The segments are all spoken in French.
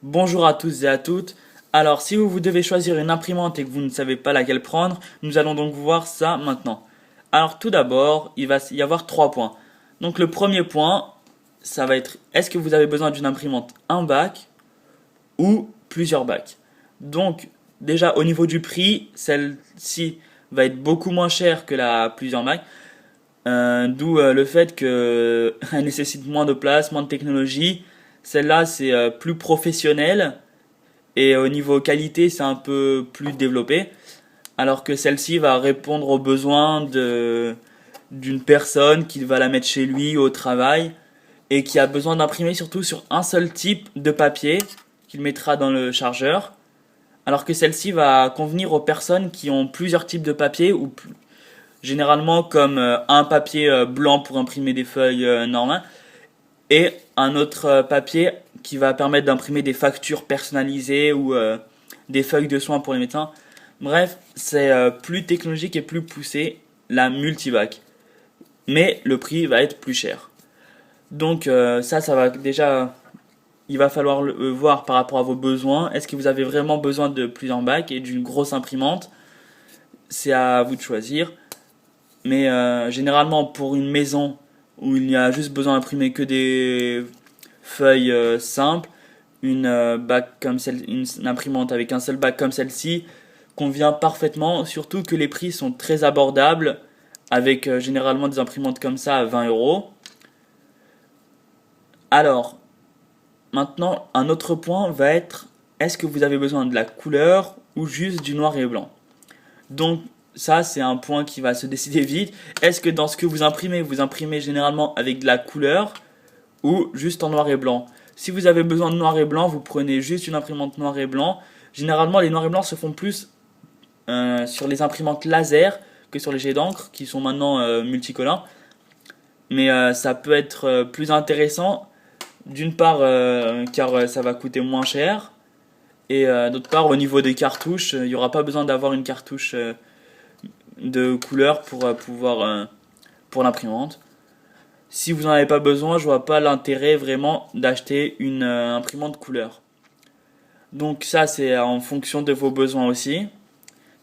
Bonjour à tous et à toutes. Alors, si vous devez choisir une imprimante et que vous ne savez pas laquelle prendre, nous allons donc voir ça maintenant. Alors, tout d'abord, il va y avoir 3 points. Donc, le premier point, ça va être est-ce que vous avez besoin d'une imprimante un bac ou plusieurs bacs? Donc, déjà, au niveau du prix, celle-ci va être beaucoup moins chère que la plusieurs bacs. D'où le fait qu'elle nécessite moins de place, moins de technologie. Celle-là, c'est plus professionnel et au niveau qualité, c'est un peu plus développé. Alors que celle-ci va répondre aux besoins d'une personne qui va la mettre chez lui au travail et qui a besoin d'imprimer surtout sur un seul type de papier qu'il mettra dans le chargeur. Alors que celle-ci va convenir aux personnes qui ont plusieurs types de papier ou généralement comme un papier blanc pour imprimer des feuilles normales et un autre papier qui va permettre d'imprimer des factures personnalisées ou des feuilles de soins pour les médecins. Bref, c'est plus technologique et plus poussé, la multivac. Mais le prix va être plus cher. Donc ça va déjà, il va falloir le voir par rapport à vos besoins. Est-ce que vous avez vraiment besoin de plusieurs bacs et d'une grosse imprimante? C'est à vous de choisir. Mais généralement pour une maison où il y a juste besoin d'imprimer que des feuilles simples, une imprimante avec un seul bac comme celle-ci convient parfaitement, surtout que les prix sont très abordables avec généralement des imprimantes comme ça à 20 euros. Alors, maintenant, un autre point va être est-ce que vous avez besoin de la couleur ou juste du noir et blanc? Donc, ça, c'est un point qui va se décider vite. Est-ce que dans ce que vous imprimez généralement avec de la couleur ou juste en noir et blanc? Si vous avez besoin de noir et blanc, vous prenez juste une imprimante noir et blanc. Généralement, les noirs et blancs se font plus sur les imprimantes laser que sur les jets d'encre qui sont maintenant multicolores. Mais ça peut être plus intéressant d'une part car ça va coûter moins cher et d'autre part au niveau des cartouches, il n'y aura pas besoin d'avoir une cartouche de couleur pour pouvoir pour l'imprimante. Si vous n'en avez pas besoin, je vois pas l'intérêt vraiment d'acheter une imprimante couleur. Donc ça c'est en fonction de vos besoins aussi.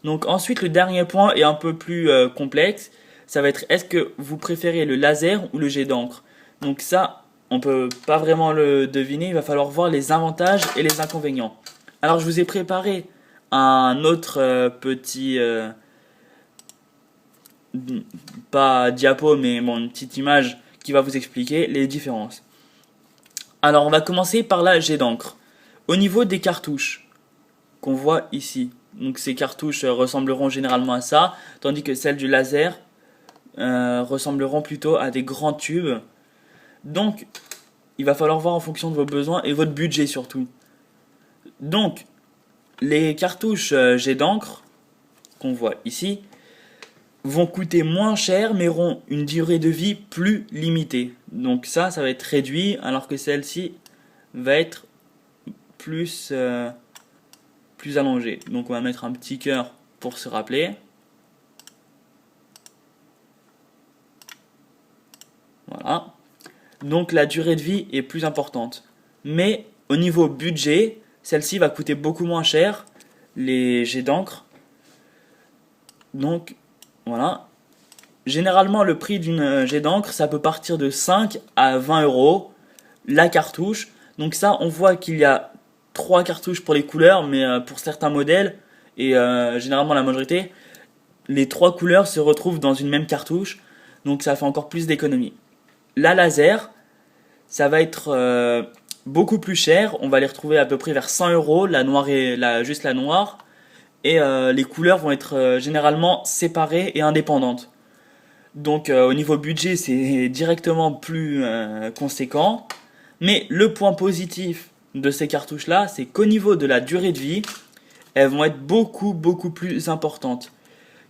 Donc ensuite le dernier point est un peu plus complexe. Ça va être est-ce que vous préférez le laser ou le jet d'encre? Donc ça on peut pas vraiment le deviner. Il va falloir voir les avantages et les inconvénients. Alors je vous ai préparé un autre petit pas diapo mais bon une petite image qui va vous expliquer les différences. Alors on va commencer par la jet d'encre. Au niveau des cartouches qu'on voit ici, donc ces cartouches ressembleront généralement à ça, tandis que celles du laser ressembleront plutôt à des grands tubes. Donc il va falloir voir en fonction de vos besoins et votre budget surtout. Donc les cartouches jet d'encre qu'on voit ici vont coûter moins cher mais auront une durée de vie plus limitée. Donc ça va être réduit alors que celle-ci va être plus, plus allongée. Donc on va mettre un petit cœur pour se rappeler. Voilà. Donc la durée de vie est plus importante. Mais au niveau budget, celle-ci va coûter beaucoup moins cher, les jets d'encre. Donc voilà. Généralement, le prix d'une jet d'encre, ça peut partir de 5 à 20 euros la cartouche. Donc ça, on voit qu'il y a 3 cartouches pour les couleurs, mais pour certains modèles, et généralement la majorité, les 3 couleurs se retrouvent dans une même cartouche. Donc ça fait encore plus d'économie. La laser, ça va être beaucoup plus cher. On va les retrouver à peu près vers 100 euros, la noire et juste la noire. Et les couleurs vont être généralement séparées et indépendantes. Donc au niveau budget, c'est directement plus conséquent. Mais le point positif de ces cartouches-là, c'est qu'au niveau de la durée de vie, elles vont être beaucoup plus importantes.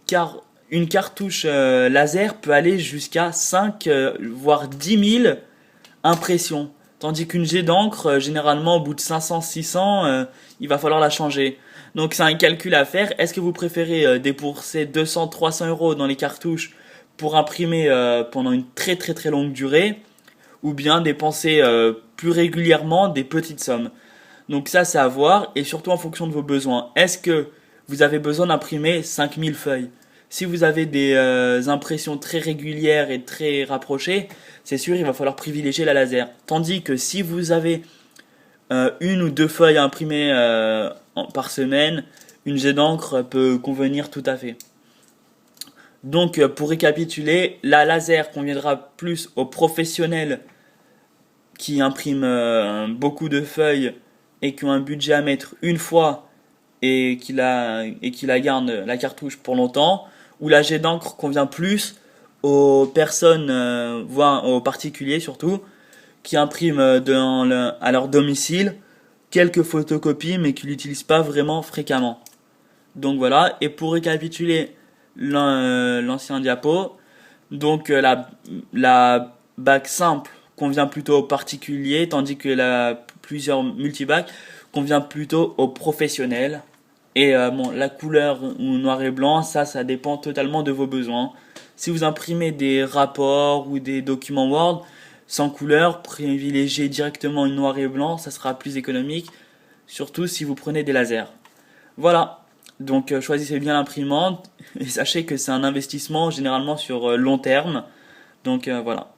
Car une cartouche laser peut aller jusqu'à 5 voire 10 000 impressions. Tandis qu'une jet d'encre, généralement au bout de 500-600, il va falloir la changer. Donc c'est un calcul à faire. Est-ce que vous préférez débourser 200-300 euros dans les cartouches pour imprimer pendant une très longue durée, ou bien dépenser plus régulièrement des petites sommes? Donc ça, c'est à voir, et surtout en fonction de vos besoins. Est-ce que vous avez besoin d'imprimer 5000 feuilles? Si vous avez des impressions très régulières et très rapprochées, c'est sûr, il va falloir privilégier la laser. Tandis que si vous avez une ou deux feuilles à imprimer par semaine, une jet d'encre peut convenir tout à fait. Donc pour récapituler, la laser conviendra plus aux professionnels qui impriment beaucoup de feuilles et qui ont un budget à mettre une fois et qui la gardent la cartouche pour longtemps, ou la jet d'encre convient plus aux personnes, voire aux particuliers surtout, qui impriment à leur domicile quelques photocopies mais qui l'utilisent pas vraiment fréquemment. Donc voilà, et pour récapituler l'ancien diapo, donc la bac simple convient plutôt aux particuliers, tandis que la plusieurs multibacs convient plutôt aux professionnels. Et bon, la couleur ou noir et blanc, ça dépend totalement de vos besoins. Si vous imprimez des rapports ou des documents Word sans couleur, privilégiez directement une noir et blanc, ça sera plus économique, surtout si vous prenez des lasers. Voilà, donc choisissez bien l'imprimante et sachez que c'est un investissement généralement sur long terme. Donc voilà.